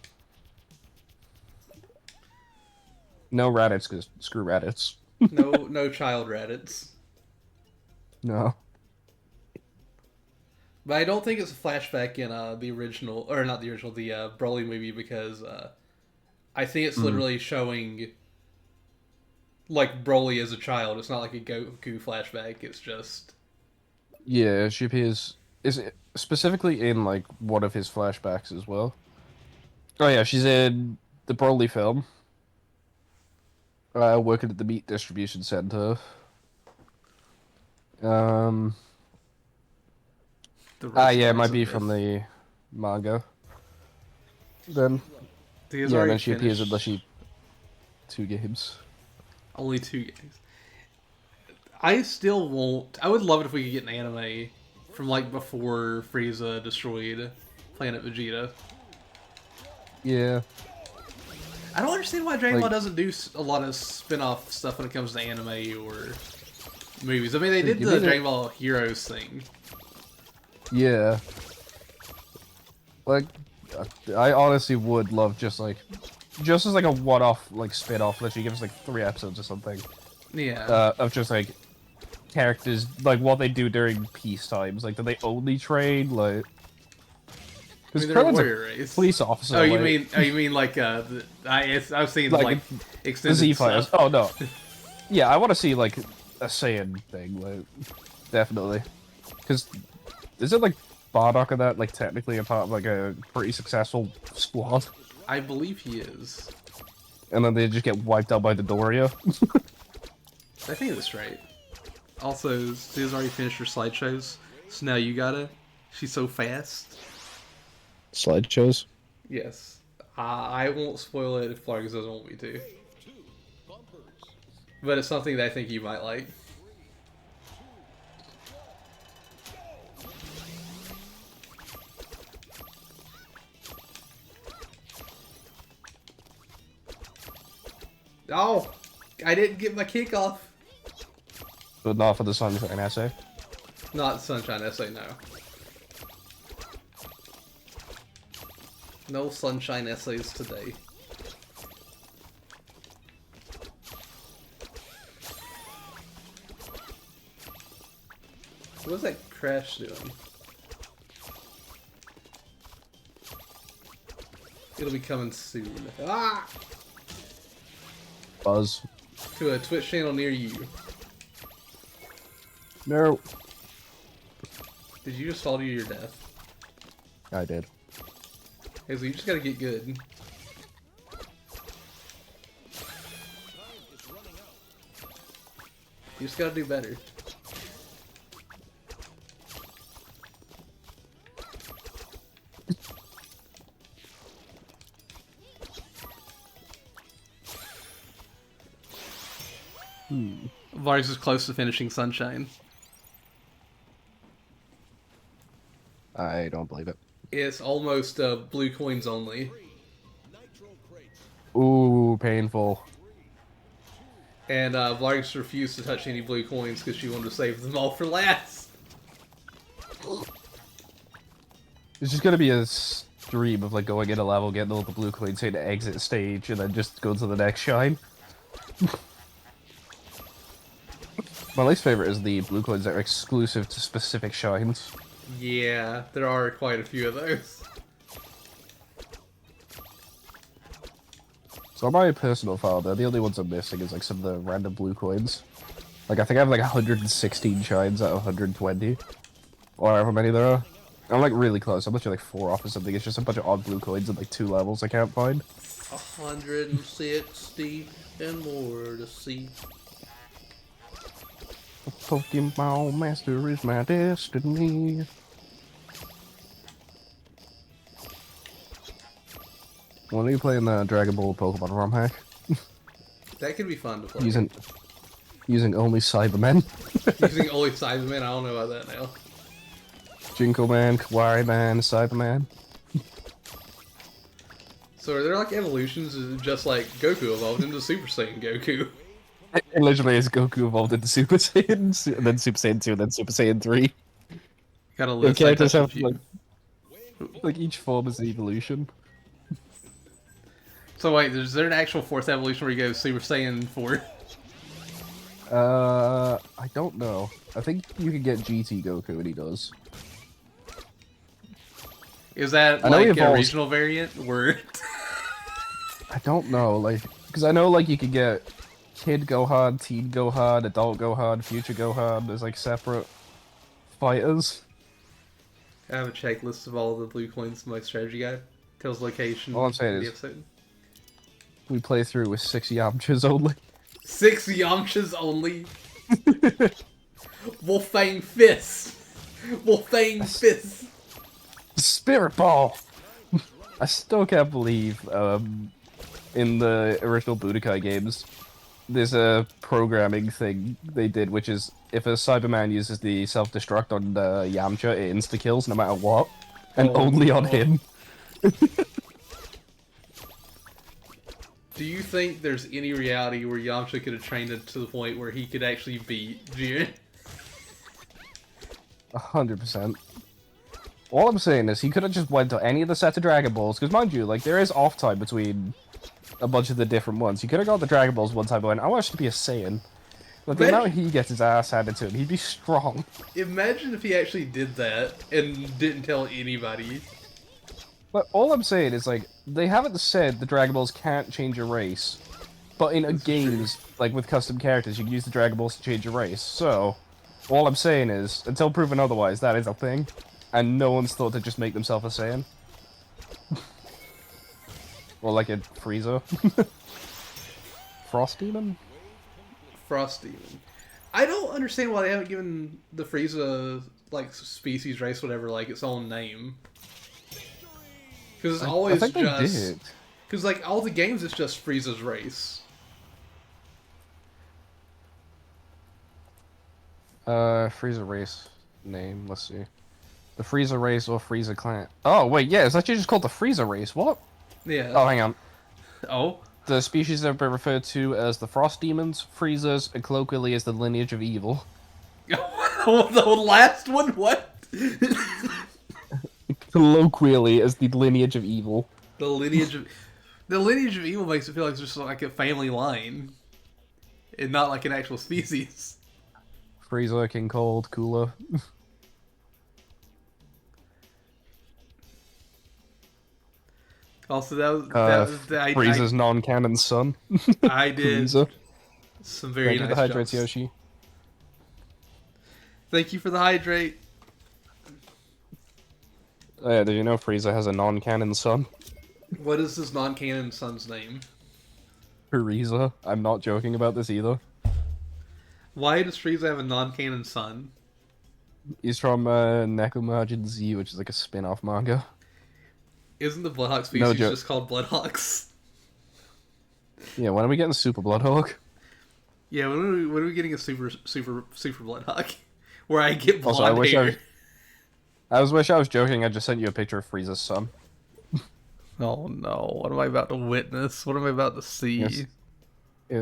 No Raditz, because screw Raditz. No child Raditz. No. But I don't think it's a flashback in the original, or not the original, the Broly movie because I think it's literally showing like Broly as a child. It's not like a Goku flashback. It's just Yeah, she appears... Is it specifically in, like, one of his flashbacks as well? Oh yeah, she's in the Broly film. Working at the meat distribution center. the Yeah, it might restaurants be of from myth. the manga. Then, He has yeah, already then she appears in finished the 2 games. only 2 games. I still won't. I would love it if we could get an anime from like before Frieza destroyed Planet Vegeta. Yeah. I don't understand why Dragon Ball Like- doesn't do a lot of spin-off stuff when it comes to anime or movies. I mean, they did You the did it- Dragon Ball Heroes thing. Yeah. Like, I honestly would love just as like a one-off, like, spin-off, literally give us like 3 episodes or something. Yeah. Of just like characters, like what they do during peace times. Like, do they only train? Like, I because mean, they're a Krillin's warrior a race. police officer. Oh, you like, mean like I was thinking Like, like the extended Z fighters? stuff. Oh no. Yeah, I want to see like a Saiyan thing. Like, definitely. Because isn't like Bardock and that like technically a part of like a pretty successful squad, I believe he is. and then they just get wiped out by the Doria. I think that's right. Also, Sue's already finished her slideshows, so now you gotta. She's so fast. Slideshows. Yes. I won't spoil it if Largus doesn't want me to. Wave 2. Bumpers. But it's something that I think you might like. Oh! I didn't get my kickoff. But not for the Sunshine essay. Not Sunshine Essay, no. No Sunshine Essays today. What's that Crash doing? It'll be coming soon. Ah! Buzz. To a Twitch channel near you. No. Did you just fall to your death? I did. Hey, so you just gotta get good. Time is running out. You just gotta do better. Vargas is close to finishing Sunshine. I don't believe it. It's almost blue coins only. 3. Nitro crates. Ooh, painful. And Vargas refused to touch any blue coins because she wanted to save them all for last. It's just gonna be a stream of like going in a level, getting all the blue coins, hitting the exit stage, and then just go to the next shine. My least favorite is the blue coins that are exclusive to specific shines. Yeah, there are quite a few of those. So on my personal file, though, the only ones I'm missing is like some of the random blue coins. Like I think I have like 116 shines out of 120, or however many there are. I'm like really close. I'm literally like 4 off or something. It's just a bunch of odd blue coins at like 2 levels I can't find. 160 and more to see. Pokemon Master is my destiny. When are you playing the Dragon Ball Pokemon ROM hack? That could be fun to play. Using only Cybermen. Using only Cyberman, I don't know about that now. Jinko Man, Kawaii Man, Cyberman. So are there like evolutions just like Goku evolved into Super Saiyan Goku? It literally is Goku evolved into Super Saiyan, and then Super Saiyan 2, and then Super Saiyan 3. Gotta The list characters I have touched a few. like each form is an evolution. So wait, is there an actual 4th evolution where you go Super Saiyan 4? I don't know. I think you can get GT Goku, and he does. Is that I know he like a evolves- regional variant where I don't know, like, because I know like you could get Kid Gohan, Teen Gohan, Adult Gohan, Future Gohan. There's like separate fighters. I have a checklist of all the blue coins in my strategy guide. Tells location. All I'm saying in the is- episode. We play through with 6 Yamchas only. 6 Yamchas only. Wolfang Fist. Wolfang Fist. Spirit Ball! I still can't believe, in the original Budokai games, there's a programming thing they did, which is if a Cyberman uses the self-destruct on Yamcha, it insta-kills no matter what, and Oh, only on no. him. Do you think there's any reality where Yamcha could have trained it to the point where he could actually beat Jiren? 100%. All I'm saying is he could have just went to any of the set of Dragon Balls, because mind you, like, there is off time between a bunch of the different ones. He could have got the Dragon Balls one time and I want to be a Saiyan. But the amount he gets his ass handed to him, he'd be strong. Imagine if he actually did that and didn't tell anybody. But all I'm saying is, like, they haven't said the Dragon Balls can't change your race. But in games, like, with custom characters, you can use the Dragon Balls to change your race. So, all I'm saying is, until proven otherwise, that is a thing. And no one's thought to just make themselves a Saiyan. Or like a Frieza. Frost Demon? Frost Demon. I don't understand why they haven't given the Frieza like species, race, whatever, like its own name. Because it's I always think they just did. because like all the games, it's just Frieza's race. Frieza race name. Let's see. The Frieza race or Frieza clan. Oh wait, yeah, it's actually just called the Frieza race. What? Yeah. Oh, hang on. Oh. The species have been referred to as the Frost Demons, Friezas, and colloquially as the lineage of evil. The last one. What? Colloquially as the lineage of evil. The lineage of evil makes it feel like it's just like a family line, and not like an actual species. Frieza, King Cold, Cooler. Also, that Frieza's non-canon son. I did Frieza. some very Thank you nice for the hydrates, jumps. Yoshi. Thank you for the hydrate. Oh, yeah, did you know Frieza has a non-canon son? What is his non-canon son's name? Frieza. I'm not joking about this either. Why does Frieza have a non-canon son? He's from Nekomajin Z, which is like a spin-off manga. Isn't the Bloodhawk No species joke. just called Bloodhawks? Yeah, when are we getting Super Bloodhawk? Yeah, when are we getting a super Bloodhawk? Where I get blonde Also, I wish hair. I wish I was joking. I just sent you a picture of Frieza's son. Oh no, what am I about to witness? What am I about to see? Yes.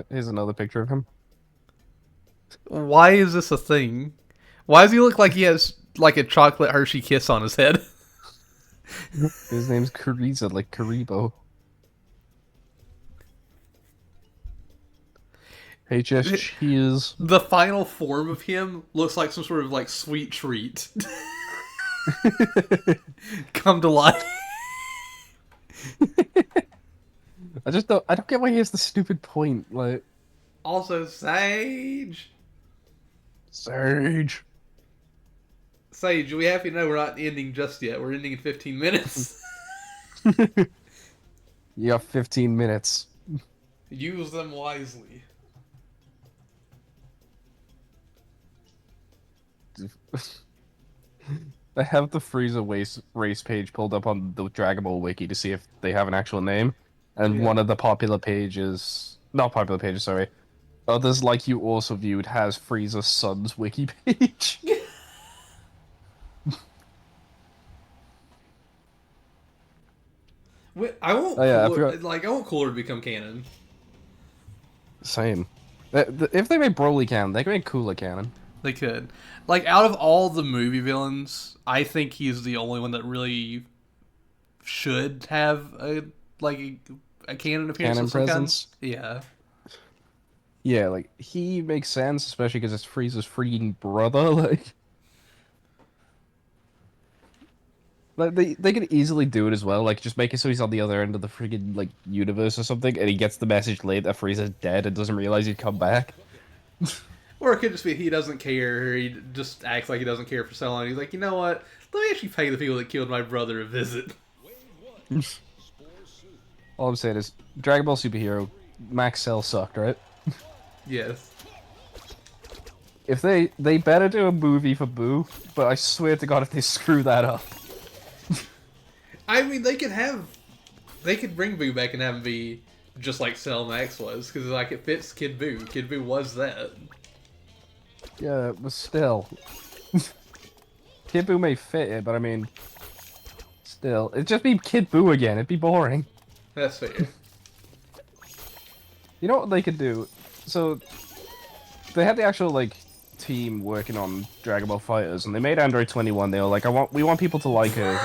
Here's another picture of him. Why is this a thing? Why does he look like he has like a chocolate Hershey kiss on his head? His name's Kuriza, like Karibo. HS Cheese. The final form of him looks like some sort of like sweet treat. Come to life. I don't get why he has the stupid point, like Also, Sage. Sage. Sage, are we happy to know we're not ending just yet? We're ending in 15 minutes. You got 15 minutes. Use them wisely. I have the Frieza race page pulled up on the Dragon Ball wiki to see if they have an actual name. And Yeah. one of the popular pages, not popular pages, sorry. Others Like You Also Viewed has Frieza's son's wiki page. I want Oh, yeah, I Cooler, forgot. I want Cooler to become canon. Same. If they made Broly canon, they could make Cooler canon. They could. Like, out of all the movie villains, I think he's the only one that really should have a canon appearance. Canon of some kind. presence? Yeah. Yeah, like, he makes sense, especially because it's Frieza's freaking brother, like, they could easily do it as well, like, just make it so he's on the other end of the freaking, like, universe or something, and he gets the message late that Frieza's dead and doesn't realize he'd come back. Or it could just be he doesn't care, or he just acts like he doesn't care for so long. He's like, you know what? Let me actually pay the people that killed my brother a visit. All I'm saying is, Dragon Ball Superhero, Max Cell sucked, right? Yes. If they better do a movie for Boo, but I swear to God if they screw that up. I mean, they could bring Boo back and have him be just like Cell Max was, because like it fits Kid Boo. Kid Boo was that. Yeah, but still. Kid Boo may fit it, but I mean... Still. It'd just be Kid Boo again, it'd be boring. That's fair. You know what they could do? So... They had the actual, like, team working on Dragon Ball FighterZ, and they made Android 21, they were like, we want people to like her.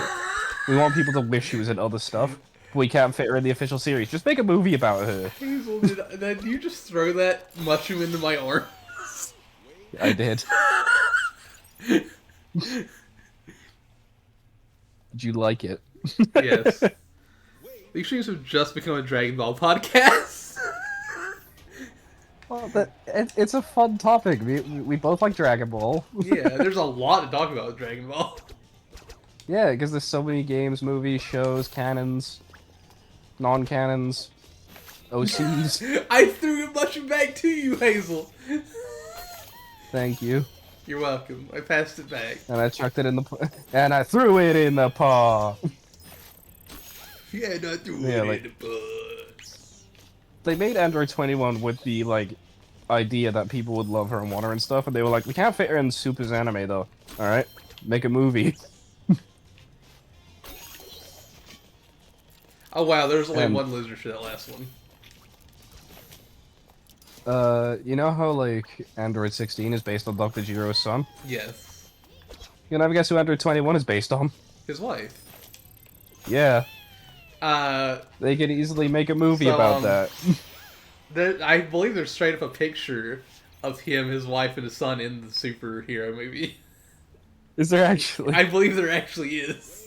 We want people to wish she was in other stuff. We can't fit her in the official series. Just make a movie about her. Hazel, did you just throw that mushroom into my arm? I did. Did you like it? Yes. These streams have just become a Dragon Ball podcast. Well, it's a fun topic. We both like Dragon Ball. Yeah, there's a lot to talk about with Dragon Ball. Yeah, because there's so many games, movies, shows, canons, non-canons, OCs. I threw a mushroom back to you, Hazel. Thank you. You're welcome. I passed it back. And I chucked it in the and I threw it in the paw. Yeah, not threw Yeah, it like- in the bus. They made Android 21 with the like idea that people would love her and want her and stuff, and they were like, we can't fit her in Super's anime though. All right, make a movie. Oh wow, there's only And- one lizard for that last one. You know how like Android 16 is based on Dr. Jiro's son? Yes. You know, guess who Android 21 is based on? His wife. Yeah, Uh, they could easily make a movie So, about that. I believe there's straight up a picture of him, his wife, and his son in the superhero movie. Is there actually? I believe there actually is.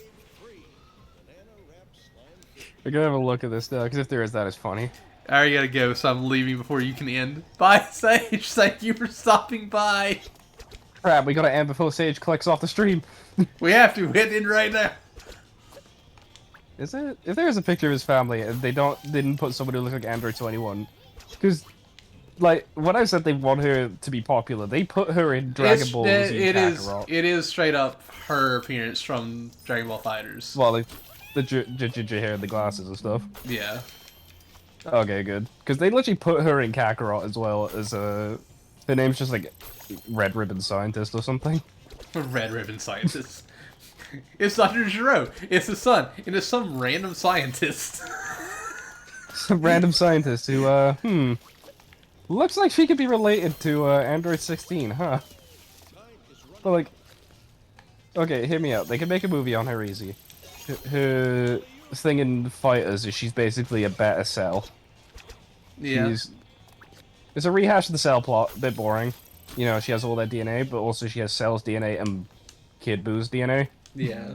We're gonna have a look at this now, because if there is, that is funny. I already gotta go, so I'm leaving before you can end. Bye, Sage. Thank you for stopping by. Crap, we gotta end before Sage clicks off the stream. We have to hit in right now. Is it? If there is a picture of his family, and they didn't put somebody who looks like Android 21, because, like, when I said they want her to be popular, they put her in Dragon Ball Z Kakarot. It is straight up her appearance from Dragon Ball Fighters. Well, like, the ginger hair and the glasses and stuff. Yeah. Okay, good. Because they literally put her in Kakarot as well as her name's just like Red Ribbon Scientist or something. Red Ribbon Scientist. It's Dr. Giro. It's his son. And it's some random scientist. Some random scientist who, looks like she could be related to Android 16, huh? But like, okay, hear me out. They could make a movie on her easy. Her thing in Fighters is she's basically a better Cell. Yeah. It's a rehash of the Cell plot, a bit boring. You know, she has all that DNA, but also she has Cell's DNA and Kid Boo's DNA. Yeah.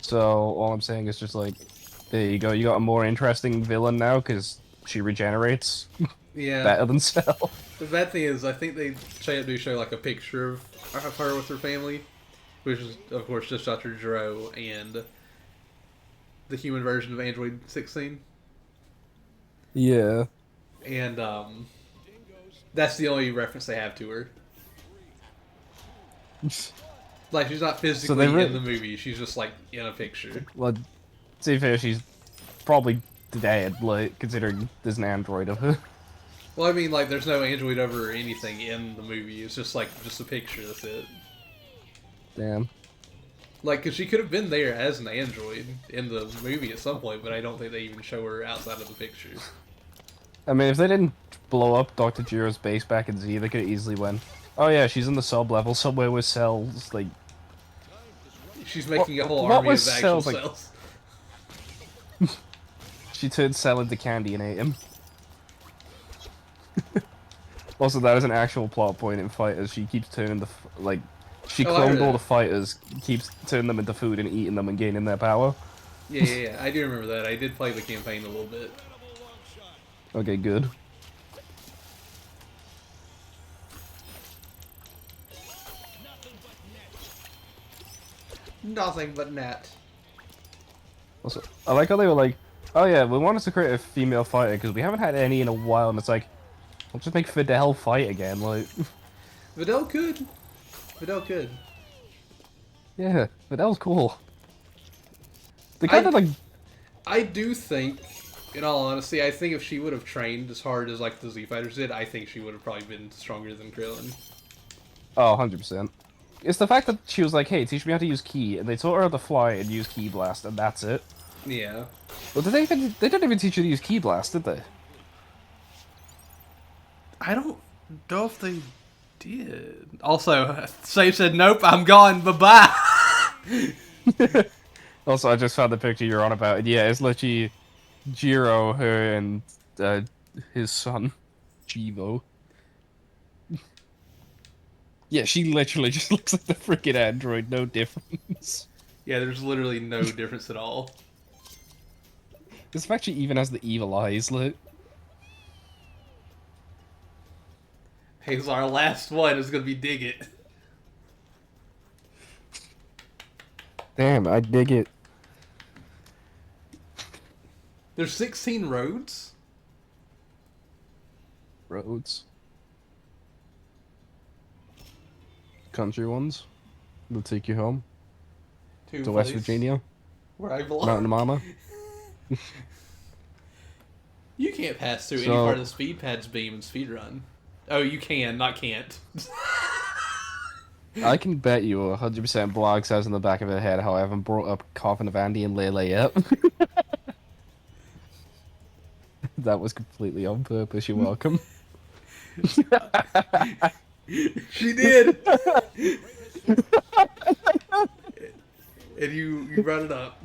So all I'm saying is just like, there you go. You got a more interesting villain now because she regenerates Yeah. better than Cell. The bad thing is, I think they do show like a picture of her with her family, which is of course just Dr. Giro and the human version of Android 16, Yeah. and that's the only reference they have to her. Like she's not physically in the movie; she's just like in a picture. Well, to be fair, she's probably dead, like, considering there's an android of her. Well, I mean, like there's no android over or anything in the movie. It's just like just a picture. That's it. Damn. Like, cause she could have been there as an android in the movie at some point, but I don't think they even show her outside of the pictures. I mean, if they didn't blow up Dr. Jiro's base back in Z, they could have easily went, oh yeah, she's in the sub-level somewhere with cells, like... She's making a whole What army of was actual cells like? cells. She turned Cell into candy and ate him. Also, that is an actual plot point in Fighters. She keeps turning the, like... She Oh, I heard cloned all that. the fighters, keeps turning them into food and eating them and gaining their power. Yeah. I do remember that. I did play the campaign a little bit. Okay, good. Nothing but net. Also, I like how they were like, oh yeah, we wanted to create a female fighter because we haven't had any in a while, and it's like, we'll just make Fidel fight again, like... Videl could. Videl could. Yeah, Fidel's cool. They kind of like... I do think, in all honesty, I think if she would have trained as hard as like the Z Fighters did, I think she would have probably been stronger than Krillin. Oh, 100%. It's the fact that she was like, hey, teach me how to use Ki, and they taught her how to fly and use Ki Blast, and that's it. Yeah. Well, they didn't even teach her to use Ki Blast, did they? I don't know if they did. Also, Sage said, nope, I'm gone, bye-bye. Also, I just found the picture you're on about, and yeah, it's literally Jiro, her, and his son, Chivo. Yeah, she literally just looks like the freaking android, no difference. Yeah, there's literally no difference at all. This fact she even has the evil eyes, look. Hey, so our last one is gonna be Dig It. Damn, I dig it. There's 16 roads? Roads. country ones will take you home To to West place Virginia, where I belong. Mountain Mama. You can't pass through any So- part of the speed pads beam in speedrun. Oh, you can, not can't. I can bet you 100% Blog says in the back of her head how I haven't brought up Coffin of Andy and Lele yet. That was completely on purpose. You're welcome. She did. And you brought it up.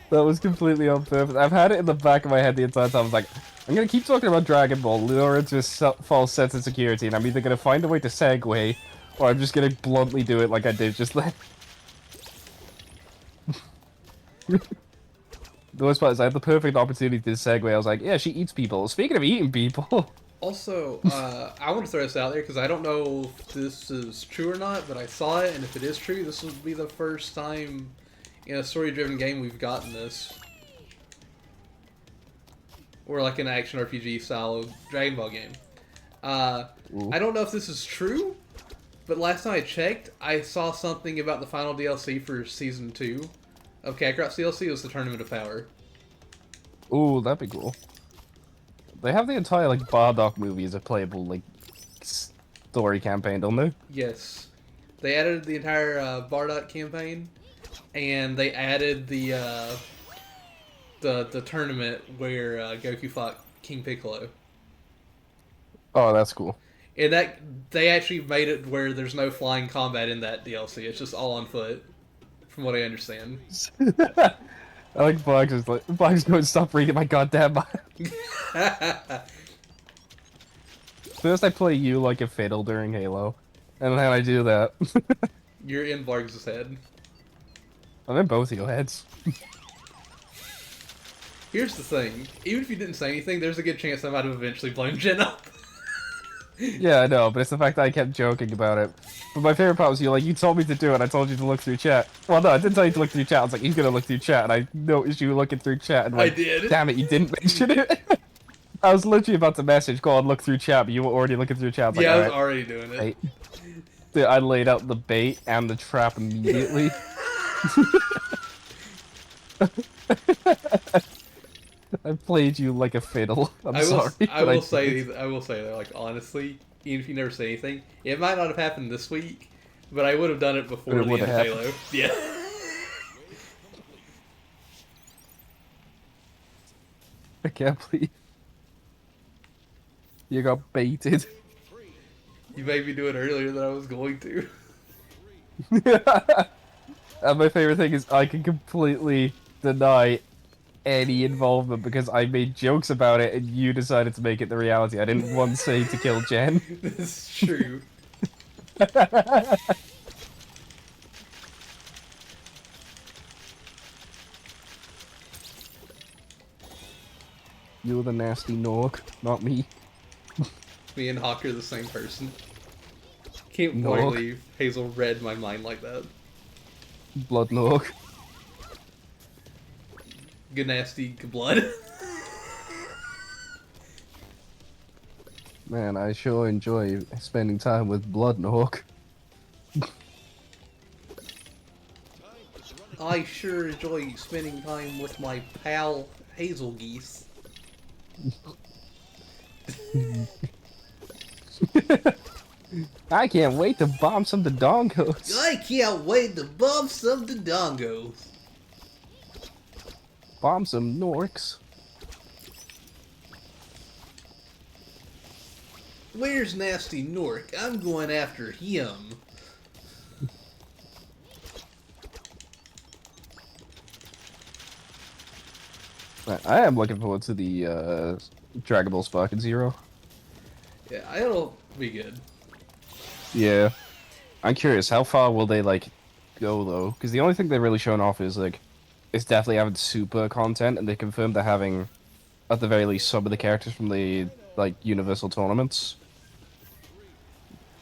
That was completely on purpose. I've had it in the back of my head the entire time. I was like, I'm gonna keep talking about Dragon Ball, lure into a false sense of security, and I'm either gonna find a way to segue, or I'm just gonna bluntly do it like I did just then. The worst part is I had the perfect opportunity to segue. I was like, yeah, she eats people. Speaking of eating people. Also, I want to throw this out there because I don't know if this is true or not, but I saw it, and if it is true, this will be the first time in a story-driven game we've gotten this. Or like an action RPG style Dragon Ball game. Ooh. I don't know if this is true, but last time I checked, I saw something about the final DLC for Season 2 of Kakarot's DLC. It was the Tournament of Power. Ooh, that'd be cool. They have the entire like Bardock movie as a playable like story campaign, don't they? Yes. They added the entire Bardock campaign, and they added the tournament where Goku fought King Piccolo. Oh, that's cool. And that they actually made it where there's no flying combat in that DLC. It's just all on foot, from what I understand. I like Bugs is like Bugs going stop reading my goddamn mind. First I play you like a fiddle during Halo, and then I do that. You're in Vargas' head. I'm in both of your heads. Here's the thing. Even if you didn't say anything, there's a good chance I might have eventually blown Jen up. Yeah, I know, but it's the fact that I kept joking about it. But my favorite part was you told me to do it, I told you to look through chat. Well, no, I didn't tell you to look through chat. I was like, he's gonna look through chat, and I noticed you looking through chat, and I like, did. damn it, you didn't mention it. I was literally about to message, go on, look through chat, but you were already looking through chat. I was Yeah, I was like, already doing it. "Alright." Dude, I laid out the bait and the trap immediately. I played you like a fiddle. I'm sorry. I but will did. say that, like, honestly, even if you never say anything, it might not have happened this week, but I would have done it before But it the would end of have Halo. Yeah. I can't believe you got baited. You made me do it earlier than I was going to. And my favorite thing is I can completely deny any involvement because I made jokes about it and you decided to make it the reality. I didn't once say to kill Jen. This is true. You're the nasty Nork, not me. Me and Hawk are the same person. Can't No. believe Hazel read my mind like that. Blood Nork. Good nasty blood. Man, I sure enjoy spending time with Blood Nork. I sure enjoy spending time with my pal Hazel Geese. I can't wait to bomb some Dodongos. I can't wait to bump some Dodongos. Bomb some Norks. Where's Nasty Nork? I'm going after him. I am looking forward to the Dragon Ball Sparking Zero. Yeah, it'll be good. Yeah. I'm curious, how far will they, like, go, though? Because the only thing they've really shown off is, like, it's definitely having super content, and they confirmed they're having, at the very least, some of the characters from the, like, Universal tournaments.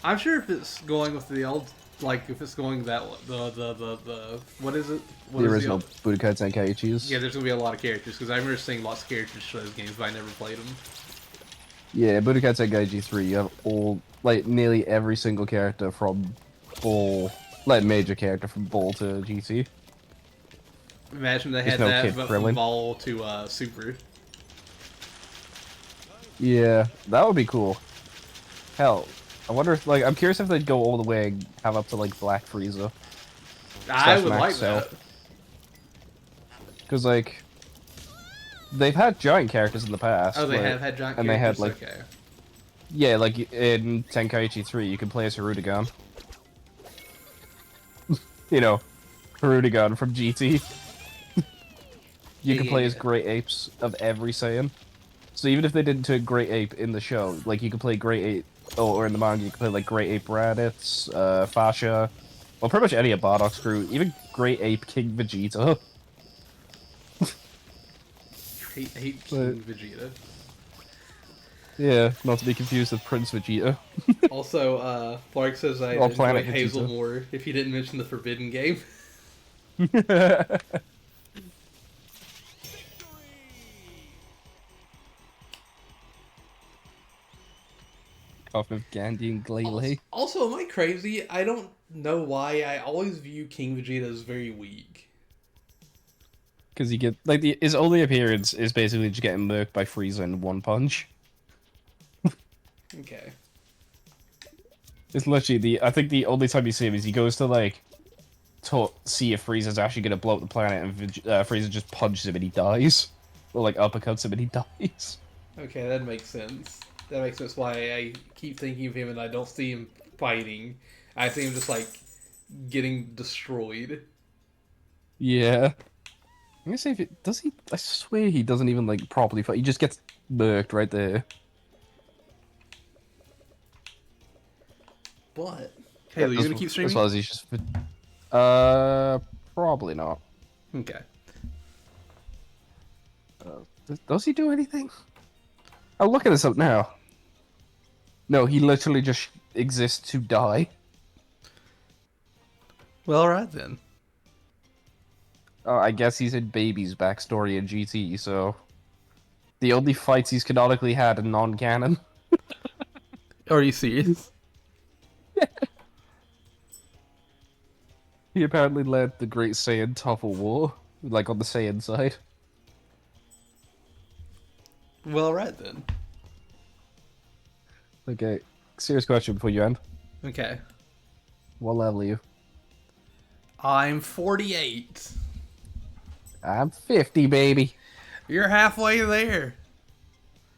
I'm sure if it's going with the old, like, if it's going that the what is it? What The is original old- Budokai Tenkaichis. Yeah, there's gonna be a lot of characters because I remember seeing lots of characters for those games, but I never played them. Yeah, Budokai Tenkaichi 3, you have all, like, nearly every single character from Bull, like, major character from Bull to GT. Imagine they There's had no that, Kid but from Krillin. Vol to Super. Yeah, that would be cool. Hell, I wonder if, like, I'm curious if they'd go all the way and have up to, like, Black Frieza. I would Max like Cell. that. Because, like, they've had giant characters in the past. Oh, they like- have had giant and they had, characters? like- Okay. Yeah, like, in Tenkaichi 3, you can play as Hirudegan. You know, Hirudegan from GT. You can play as Yeah. Great Apes of every Saiyan. So even if they didn't do Great Ape in the show, like, you could play Great Ape, or in the manga, you could play, like, Great Ape Raditz, Fasha, well, pretty much any of Bardock's crew, even Great Ape King Vegeta. Hate But- King Vegeta. Yeah, not to be confused with Prince Vegeta. Also, Clark says I Or enjoy Planet Hazel Vegeta. more if he didn't mention the Forbidden game. Off of Gandhi and Glalie. Also, am I crazy? I don't know why I always view King Vegeta as very weak. Because you get, like, his only appearance is basically just getting murked by Frieza in one punch. Okay. It's literally I think the only time you see him is he goes to, like, see if Frieza's actually gonna blow up the planet, and Frieza just punches him and he dies. Or, like, uppercuts him and he dies. Okay, that makes sense. That makes sense why I keep thinking of him and I don't see him fighting. I see him just, like, getting destroyed. Yeah. I'm gonna say if it, does he, I swear he doesn't even, like, properly fight. He just gets murked right there. But, Halo, you gonna keep streaming? As well as he's just, probably not. Okay. Does he do anything? I'm looking this up now. No, he literally just exists to die. Well, alright then. I guess he's in Baby's backstory in GT, so... The only fights he's canonically had are non-canon. Are you serious? He apparently led the Great Saiyan Tuffle War, like on the Saiyan side. Well, alright then. Okay, serious question before you end. Okay. What level are you? I'm 48. I'm 50, baby. You're halfway there.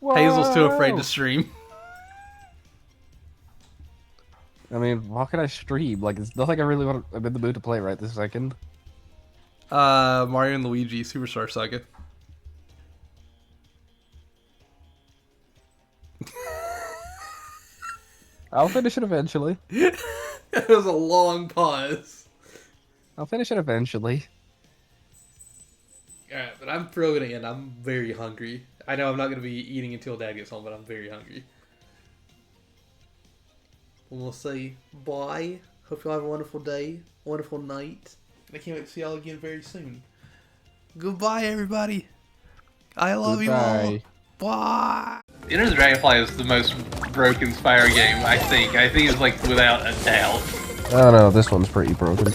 Hazel's too afraid to stream. I mean, what can I stream? Like, it's nothing I really want to... I'm in the mood to play right this second. Mario and Luigi Superstar Saga. I'll finish it eventually. It was a long pause. I'll finish it eventually. Alright, but I'm throwing it in. I'm very hungry. I know I'm not going to be eating until Dad gets home, but I'm very hungry. And we'll say bye. Hope you all have a wonderful day, wonderful night. And I can't wait to see y'all again very soon. Goodbye, everybody. I love you all. Bye. Enter the Dragonfly is the most broken Spyro game, I think. I think it's like without a doubt. Oh no, this one's pretty broken.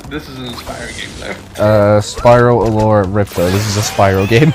This is an Spyro game, though. Spyro Allure Ripto. This is a Spyro game.